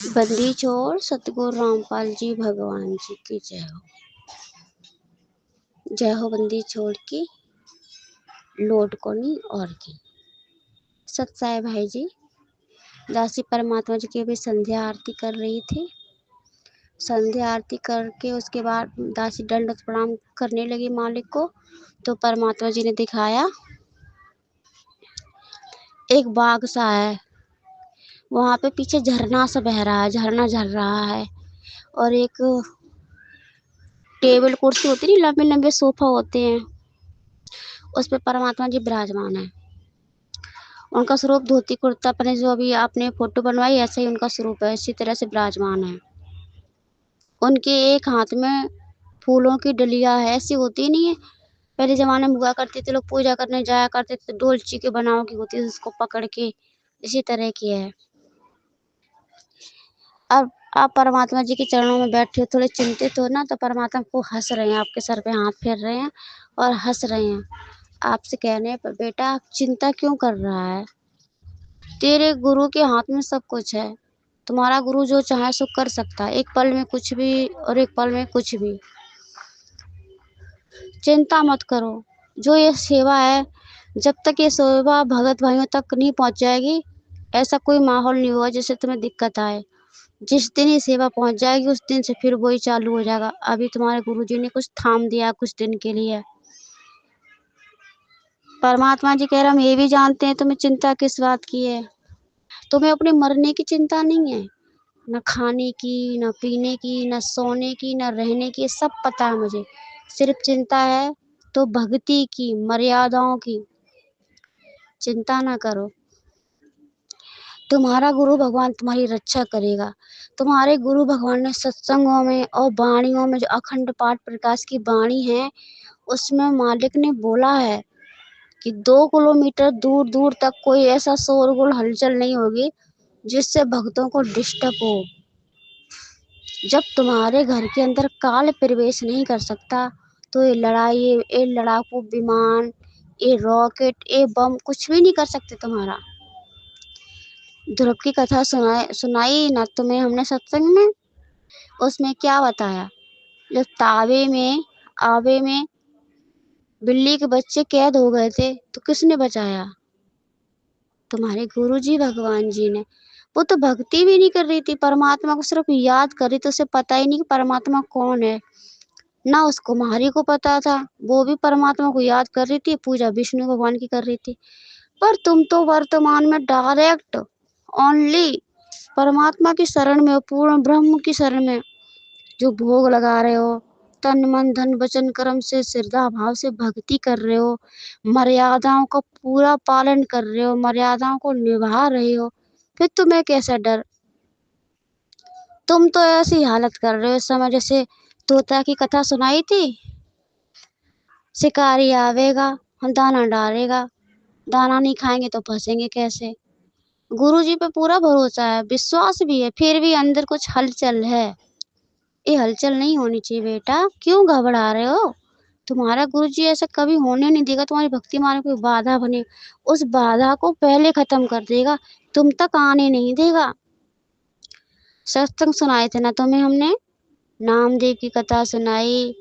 बंदी छोड़ सतगुरु रामपाल जी भगवान जी की जय हो। जय हो बंदी छोड़ की लोट कोनी और की। सत्साई भाई जी दासी परमात्मा जी की भी संध्या आरती कर रही थी। संध्या आरती करके उसके बाद दासी दंड प्रणाम करने लगी मालिक को, तो परमात्मा जी ने दिखाया एक बाग सा है, वहाँ पे पीछे झरना सा बह रहा है, झरना झर रहा है, और एक टेबल कुर्सी होती है, लंबे लंबे सोफा होते हैं, उस पे परमात्मा जी विराजमान है। उनका स्वरूप धोती कुर्ता पहने, जो अभी आपने फोटो बनवाई ऐसे ही उनका स्वरूप है, इसी तरह से विराजमान है। उनके एक हाथ में फूलों की डलिया है, ऐसी होती नहीं है, पहले जमाने में हुआ करते थे, लोग पूजा करने जाया करते थे, डोलची के बनाओ की होती है, उसको पकड़ के, इसी तरह की है। अब आप परमात्मा जी के चरणों में बैठे हो, थोड़े चिंतित हो ना, तो परमात्मा को हंस रहे हैं, आपके सर पे हाथ फेर रहे हैं और हंस रहे हैं। आपसे कहने पर बेटा आप चिंता क्यों कर रहा है, तेरे गुरु के हाथ में सब कुछ है। तुम्हारा गुरु जो चाहे सो कर सकता है, एक पल में कुछ भी और एक पल में कुछ भी। चिंता मत करो, जो ये सेवा है, जब तक ये सेवा भगत भाइयों तक नहीं पहुंच जाएगी, ऐसा कोई माहौल नहीं होगा जिससे तुम्हें दिक्कत आए। जिस दिन ये सेवा पहुंच जाएगी उस दिन से फिर वही चालू हो जाएगा। अभी तुम्हारे गुरुजी ने कुछ थाम दिया कुछ दिन के लिए। परमात्मा जी कह रहे हम ये भी जानते हैं तुम्हें चिंता किस बात की है। तुम्हें अपने मरने की चिंता नहीं है, न खाने की, न पीने की, न सोने की, न रहने की, सब पता है मुझे। सिर्फ चिंता है तो भक्ति की, मर्यादाओं की। चिंता ना करो, तुम्हारा गुरु भगवान तुम्हारी रक्षा करेगा। तुम्हारे गुरु भगवान ने सत्संगों में और वाणियों में, जो अखंड पाठ प्रकाश की वाणी है, उसमें मालिक ने बोला है कि 2 किलोमीटर दूर दूर तक कोई ऐसा शोरगुल हलचल नहीं होगी जिससे भक्तों को डिस्टर्ब हो। जब तुम्हारे घर के अंदर काल प्रवेश नहीं कर सकता, तो ये लड़ाई, ये लड़ाकू विमान, ये रॉकेट, ये बम कुछ भी नहीं कर सकते तुम्हारा। ध्रुव की कथा सुनाई ना तुम्हें हमने सत्संग में, उसमें क्या बताया, जब आवे में बिल्ली के बच्चे कैद हो गए थे, तो किसने बचाया, तुम्हारे गुरुजी भगवान जी ने। वो तो भक्ति भी नहीं कर रही थी, परमात्मा को सिर्फ याद कर रही, तो उसे पता ही नहीं कि परमात्मा कौन है। ना उस कुमारी को पता था, वो भी परमात्मा को याद कर रही थी, पूजा विष्णु भगवान की कर रही थी। पर तुम तो वर्तमान में डायरेक्ट ओनली परमात्मा की शरण में हो, पूर्ण ब्रह्म की शरण में, जो भोग लगा रहे हो, तन मन धन वचन कर्म से श्रद्धा भाव से भक्ति कर रहे हो, मर्यादाओं का पूरा पालन कर रहे हो, मर्यादाओं को निभा रहे हो, फिर तुम्हें कैसा डर। तुम तो ऐसी हालत कर रहे हो इस समय जैसे तोता की कथा सुनाई थी, शिकारी आवेगा, हम दाना डालेगा, दाना नहीं खाएंगे तो फंसेंगे कैसे। गुरु जी पे पूरा भरोसा है, विश्वास भी है, फिर भी अंदर कुछ हलचल है। ये हलचल नहीं होनी चाहिए बेटा, क्यों घबरा रहे हो। तुम्हारा गुरु जी ऐसा कभी होने नहीं देगा, तुम्हारी भक्ति मार्ग में कोई बाधा बने, उस बाधा को पहले खत्म कर देगा, तुम तक आने नहीं देगा। सत्संग सुनाए थे ना तुम्हें हमने, नामदेव की कथा सुनाई,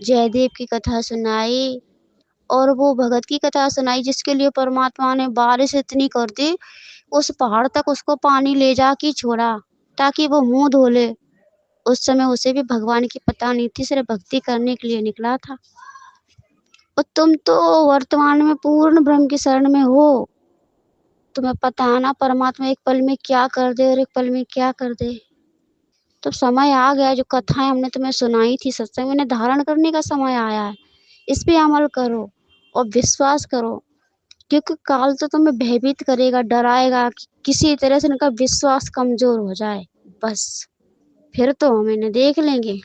जयदेव की कथा सुनाई, और वो भगत की कथा सुनाई जिसके लिए परमात्मा ने बारिश इतनी कर दी, उस पहाड़ तक उसको पानी ले जा के छोड़ा ताकि वो मुंह धो ले। उस समय उसे भी भगवान की पता नहीं थी, सिर्फ भक्ति करने के लिए निकला था। और तुम तो वर्तमान में पूर्ण ब्रह्म की शरण में हो, तुम्हें पता है ना परमात्मा एक पल में क्या कर दे और एक पल में क्या कर दे। तो समय आ गया, जो कथाएं हमने तुम्हें सुनाई थी सत्संग में, धारण करने का समय आया है। इस पे अमल करो और विश्वास करो, क्योंकि काल तो तुम्हें भयभीत करेगा, डराएगा, किसी तरह से उनका विश्वास कमजोर हो जाए, बस फिर तो हम इन्हें देख लेंगे।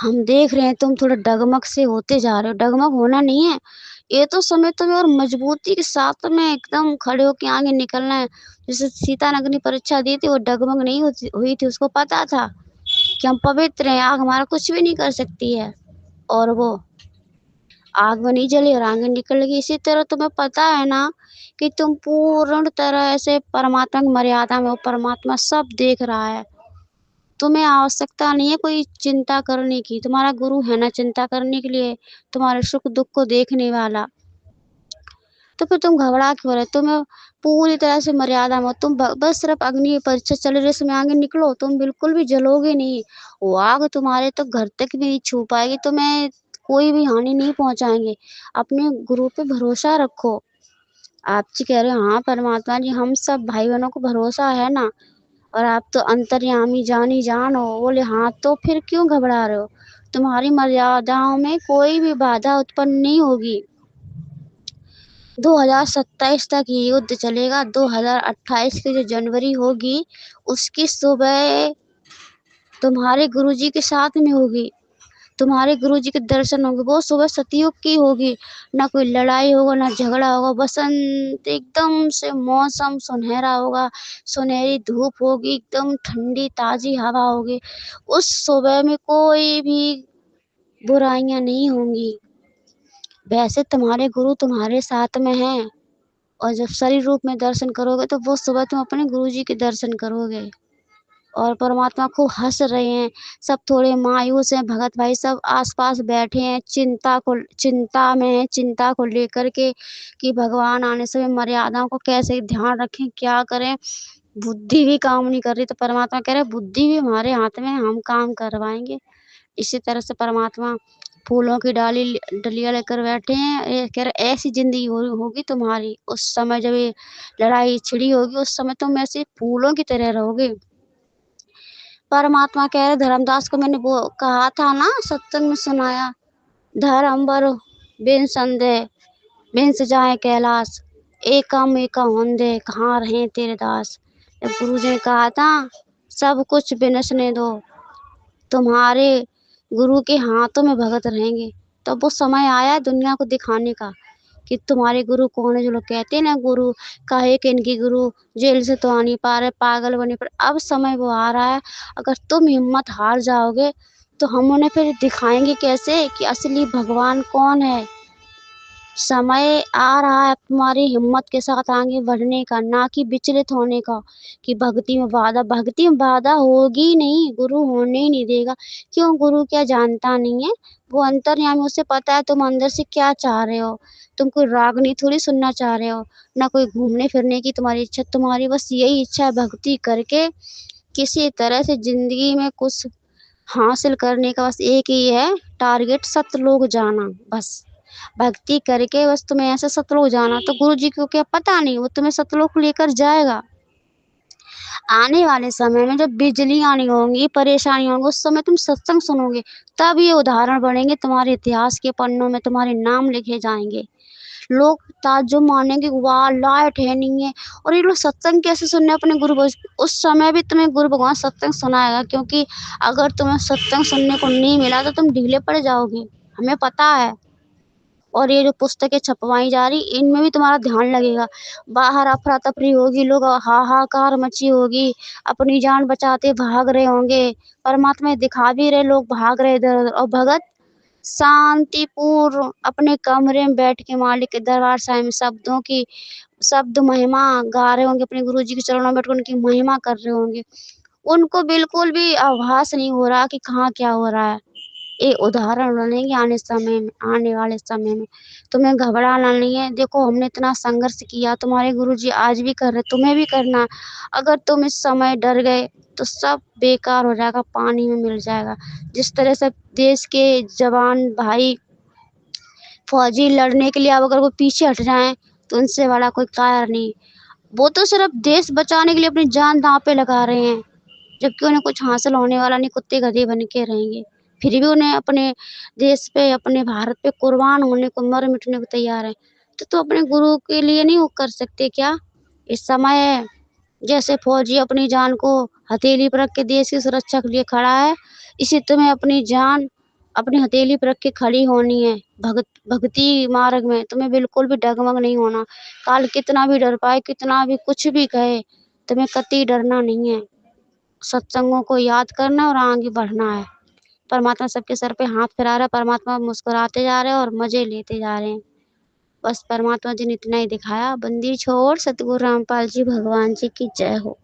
हम देख रहे हैं तुम थोड़ा डगमग से होते जा रहे हो, डगमग होना नहीं है, ये तो समय तुम्हें और मजबूती के साथ में एकदम खड़े होके आगे निकलना है। जैसे सीता ने अग्नि परीक्षा दी थी, वो डगमग नहीं हुई थी, उसको पता था कि हम पवित्र हैं, आग हमारा कुछ भी नहीं कर सकती है। और वो आग में नहीं जली और आगे निकल गई। इसी तरह तुम्हें पता है ना कि तुम पूर्ण तरह से परमात्मा की मर्यादा में हो, परमात्मा सब देख रहा है। तुम्हें आवश्यकता नहीं है कोई चिंता करने की, तुम्हारा गुरु है ना चिंता करने के लिए, तुम्हारे सुख दुख को देखने वाला। तो फिर तुम घबरा क्यों रहे? तुम्हें पूरी तरह से मर्यादा में हो, तुम बस सिर्फ अग्नि की परीक्षा चल रही है, इसमें आगे निकलो, तुम बिल्कुल भी जलोगे नहीं। वो आग तुम्हारे तो घर तक भी नहीं छू पाएगी, तुम्हें कोई भी हानि नहीं पहुंचाएंगे। अपने गुरु पे भरोसा रखो। आप जी कह रहे हो हाँ परमात्मा जी, हम सब भाई बहनों को भरोसा है ना, और आप तो अंतर्यामी जानी जान हो। बोले हाँ, तो फिर क्यों घबरा रहे हो? तुम्हारी मर्यादाओं में कोई भी बाधा उत्पन्न नहीं होगी। 2027 तक ये युद्ध चलेगा। 2028 की जो जनवरी होगी उसकी सुबह तुम्हारे गुरुजी के साथ में होगी, तुम्हारे गुरुजी के दर्शन होंगे। वो सुबह सतयुग की होगी, ना कोई लड़ाई होगा ना झगड़ा होगा, बसंत एकदम से मौसम सुनहरा होगा, सुनहरी धूप होगी, एकदम ठंडी ताजी हवा होगी। उस सुबह में कोई भी बुराइयां नहीं होंगी। वैसे तुम्हारे गुरु तुम्हारे साथ में हैं, और जब शरीर रूप में दर्शन करोगे तो वो सुबह तुम अपने गुरुजी के दर्शन करोगे। और परमात्मा खूब हंस रहे हैं, सब थोड़े मायूस हैं। भगत भाई सब आसपास बैठे हैं, चिंता में हैं, चिंता को लेकर के कि भगवान आने से मर्यादाओं को कैसे ध्यान रखें, क्या करें। बुद्धि भी काम नहीं कर रही, तो परमात्मा कह रहे बुद्धि भी हमारे हाथ में है, हम काम करवाएंगे। इसी तरह से परमात्मा फूलों की डलिया लेकर बैठे हैं। ये कह रहे ऐसी जिंदगी होगी तुम्हारी, उस समय जब ये लड़ाई छिड़ी होगी उस समय तुम ऐसे फूलों की तरह रहोगे। परमात्मा कह रहे धर्मदास को मैंने वो कहा था ना, सत्संग में सुनाया, धर्म बर बिन संदेह बिन सजाए कैलाश, एकम एका होंदे कहाँ रहे तेरे दास। जब गुरु जी ने कहा था सब कुछ बिनसने दो, तुम्हारे गुरु के हाथों में भगत रहेंगे, तो वो समय आया दुनिया को दिखाने का कि तुम्हारे गुरु कौन है। जो लोग कहते हैं ना गुरु काहे के इनकी गुरु जेल से तो आ नहीं पा रहे, पागल बने, पर अब समय वो आ रहा है। अगर तुम हिम्मत हार जाओगे तो हम उन्हें फिर दिखाएंगे कैसे कि असली भगवान कौन है। समय आ रहा है तुम्हारी हिम्मत के साथ आगे बढ़ने का, ना कि विचलित होने का कि भक्ति में बाधा होगी नहीं, गुरु होने ही नहीं देगा। क्यों? गुरु क्या जानता नहीं है? वो अंतर्यामी, उसे पता है तुम अंदर से क्या चाह रहे हो। तुम कोई रागनी थोड़ी सुनना चाह रहे हो, ना कोई घूमने फिरने की तुम्हारी इच्छा। तुम्हारी बस यही इच्छा है भक्ति करके किसी तरह से जिंदगी में कुछ हासिल करने का। बस एक ही है टारगेट, सतलोक जाना। बस भक्ति करके बस तुम्हें ऐसे सतलोक जाना। तो गुरु जी को क्या पता नहीं, वो तुम्हें सतलोक लेकर जाएगा। आने वाले समय में जब बिजलियां नहीं होंगी, परेशानी होंगी, उस समय तुम सत्संग सुनोगे, तब ये उदाहरण बनेंगे तुम्हारे इतिहास के पन्नों में, तुम्हारे नाम लिखे जाएंगे। लोग ताज्जुब मानेंगे, वाह लाइट है नहीं है, और ये लोग सत्संग कैसे सुनने अपने गुरु उस समय भी तुम्हें गुरु भगवान सत्संग सुनाएगा, क्योंकि अगर तुम्हें सत्संग सुनने को नहीं मिला तो तुम ढीले पड़ जाओगे, हमें पता है। और ये जो पुस्तकें छपवाई जा रही इनमें भी तुम्हारा ध्यान लगेगा। बाहर अफरा तफरी होगी, लोग हाहाकार मची होगी, अपनी जान बचाते भाग रहे होंगे, परमात्मा दिखा भी रहे, लोग भाग रहे इधर उधर, और भगत शांतिपूर्ण अपने कमरे में बैठ के मालिक के दरबार साहिब में शब्द महिमा गा रहे होंगे, अपने गुरु जी के चरणों में बैठ कर उनकी महिमा कर रहे होंगे। उनको बिल्कुल भी आभास नहीं हो रहा कि कहाँ क्या हो रहा है। ये उदाहरण बनेंगे आने वाले समय में। तुम्हें घबराना नहीं है। देखो हमने इतना संघर्ष किया, तुम्हारे गुरुजी आज भी कर रहे, तुम्हें भी करना। अगर तुम इस समय डर गए तो सब बेकार हो जाएगा, पानी में मिल जाएगा। जिस तरह से देश के जवान भाई फौजी लड़ने के लिए अब अगर वो पीछे हट जाएं तो उनसे बड़ा कोई कायर नहीं। वो तो सिर्फ देश बचाने के लिए अपनी जान दांव पे लगा रहे हैं, जबकि उन्हें कुछ हासिल होने वाला नहीं, कुत्ते गधे बन के रहेंगे। फिर भी उन्हें अपने देश पे, अपने भारत पे कुर्बान होने को, मर मिटने को तैयार है। तो अपने गुरु के लिए नहीं वो कर सकते क्या? इस समय है जैसे फौजी अपनी जान को हथेली पर रख के देश की सुरक्षा के लिए खड़ा है, इसी तुम्हें अपनी जान अपनी हथेली पर रख के खड़ी होनी है। भक्ति मार्ग में तुम्हें बिल्कुल भी डगमग नहीं होना। काल कितना भी डर पाए, कितना भी कुछ भी कहे, तुम्हें कतई डरना नहीं है। सत्संगों को याद करना और आगे बढ़ना है। परमात्मा सबके सर पे हाथ फिरा रहा है, परमात्मा मुस्कुराते जा रहे हैं और मजे लेते जा रहे हैं। बस परमात्मा जी ने इतना ही दिखाया। बंदी छोड़, सतगुरु रामपाल जी भगवान जी की जय हो।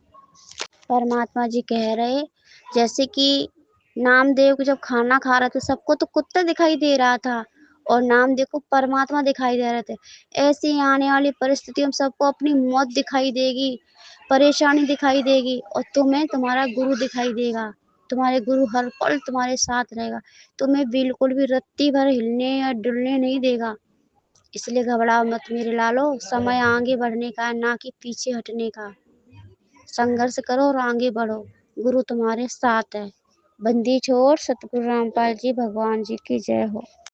परमात्मा जी कह रहे, जैसे कि नामदेव को जब खाना खा रहा था सबको तो कुत्ता दिखाई दे रहा था और नामदेव को परमात्मा दिखाई दे रहे थे। ऐसी आने वाली परिस्थितियों में सबको अपनी मौत दिखाई देगी, परेशानी दिखाई देगी और तुम्हें तुम्हारा गुरु दिखाई देगा। तुम्हारे गुरु हर पल तुम्हारे साथ रहेगा, तुम्हें बिल्कुल भी रत्ती भर हिलने या डुलने नहीं देगा। इसलिए घबराओ मत मेरे लालो, समय आगे बढ़ने का ना कि पीछे हटने का। संघर्ष करो और आगे बढ़ो, गुरु तुम्हारे साथ है। बंदी छोड़, सतगुरु रामपाल जी भगवान जी की जय हो।